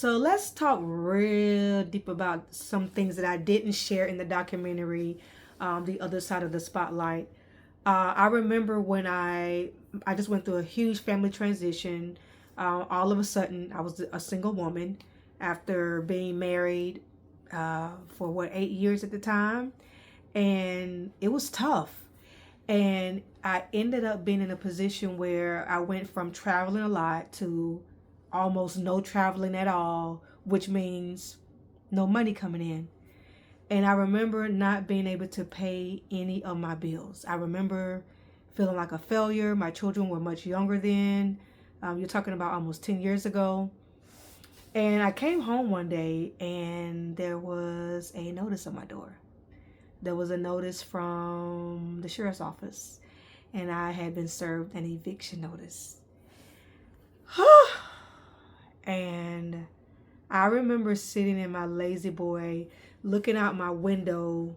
So let's talk real deep about some things that I didn't share in the documentary, The Other Side of the Spotlight. I remember when I just went through a huge family transition. All of a sudden, I was a single woman after being married for what, 8 years at the time, and it was tough. And I ended up being in a position where I went from traveling a lot to almost no traveling at all, which means no money coming in. And I remember not being able to pay any of my bills. I remember feeling like a failure. My children were much younger then. You're talking about almost 10 years ago. And I came home one day and there was a notice on my door. There was a notice from the sheriff's office, and I had been served an eviction notice. And I remember sitting in my lazy boy, looking out my window,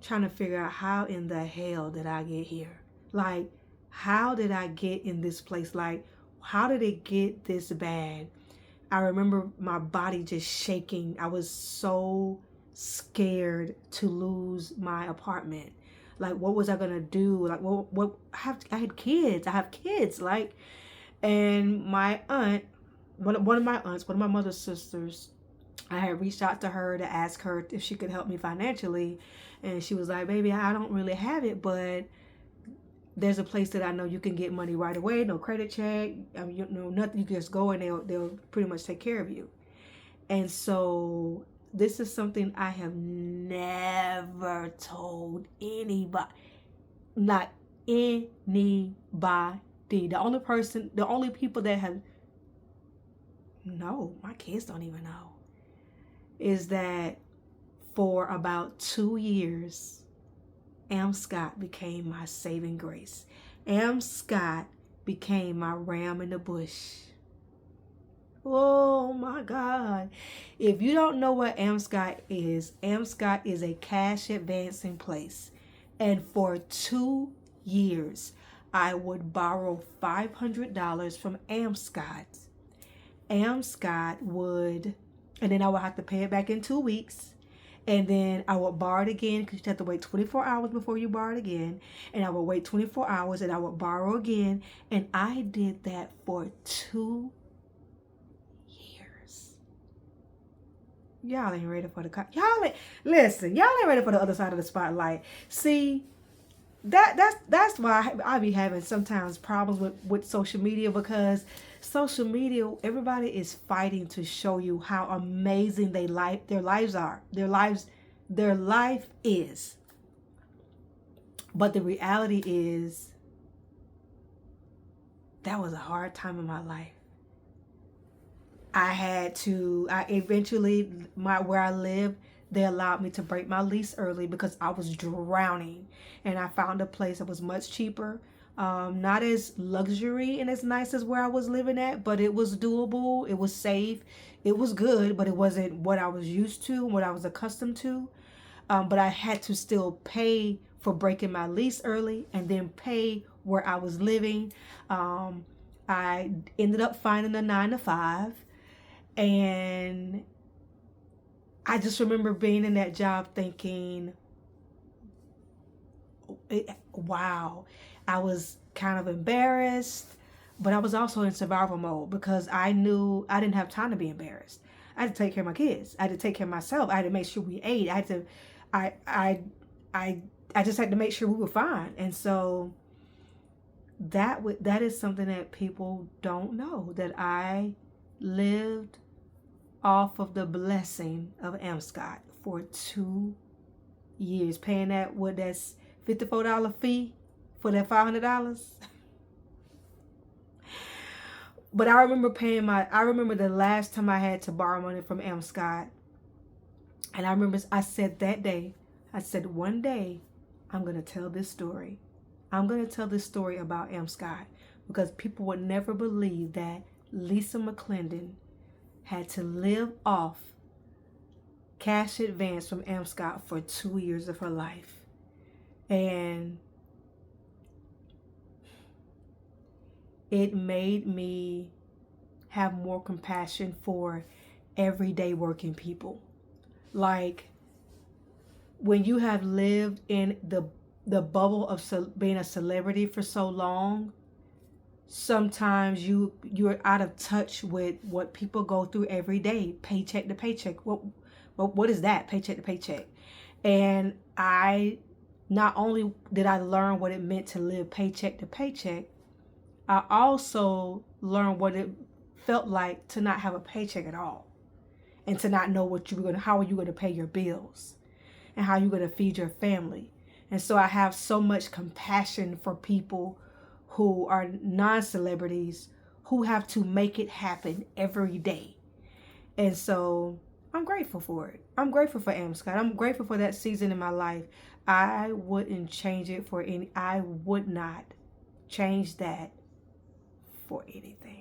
trying to figure out how in the hell did I get here? Like, how did I get in this place? Like, how did it get this bad? I remember my body just shaking. I was so scared to lose my apartment. Like, what was I gonna do? Like, what I had kids. I have kids. Like, and my aunt, one of my aunts, one of my mother's sisters, I had reached out to her to ask her if she could help me financially, and she was like, "Baby, I don't really have it, but there's a place that I know you can get money right away, no credit check, you know, nothing. You can just go and they'll pretty much take care of you." And so this is something I have never told anybody, not anybody. The only people that have, no, my kids don't even know, is that for about 2 years, Am Scott became my saving grace. Am Scott became my ram in the bush. Oh my God. If you don't know what Am Scott is a cash advancing place. And for 2 years, I would borrow $500 from Am Scott. Am Scott would, and then I would have to pay it back in 2 weeks. And then I would borrow it again because you have to wait 24 hours before you borrow it again. And I would wait 24 hours and I would borrow again. And I did that for 2 years. Y'all ain't ready for y'all ain't ready for the other side of the spotlight. See, that's why I be having sometimes problems with social media, because social media, everybody is fighting to show you how amazing their life is. But the reality is that was a hard time in my life. I eventually, where I live, they allowed me to break my lease early because I was drowning. And I found a place that was much cheaper. Not as luxury and as nice as where I was living at, but it was doable. It was safe. It was good, but it wasn't what I was used to, what I was accustomed to. But I had to still pay for breaking my lease early and then pay where I was living. I ended up finding a 9-to-5, and I just remember being in that job thinking, wow. I was kind of embarrassed, but I was also in survival mode because I knew I didn't have time to be embarrassed. I had to take care of my kids. I had to take care of myself. I had to make sure we ate. I just had to make sure we were fine. And so that is something that people don't know, that I lived off of the blessing of Am Scott for 2 years, paying that's $54 fee for that $500. But I remember the last time I had to borrow money from Am Scott. And I remember I said that day, one day I'm going to tell this story. I'm going to tell this story about Am Scott, because people would never believe that Lisa McClendon had to live off cash advance from Am Scott for 2 years of her life. And it made me have more compassion for everyday working people. Like, when you have lived in the bubble of being a celebrity for so long, sometimes you're out of touch with what people go through every day, paycheck to paycheck. What is that, paycheck to paycheck? And not only did I learn what it meant to live paycheck to paycheck, I also learned what it felt like to not have a paycheck at all, and to not know how are you going to pay your bills, and how you're going to feed your family. And so I have so much compassion for people who are non-celebrities who have to make it happen every day. And so I'm grateful for it. I'm grateful for Scott. I'm grateful for that season in my life. I wouldn't change it for I would not change that for anything.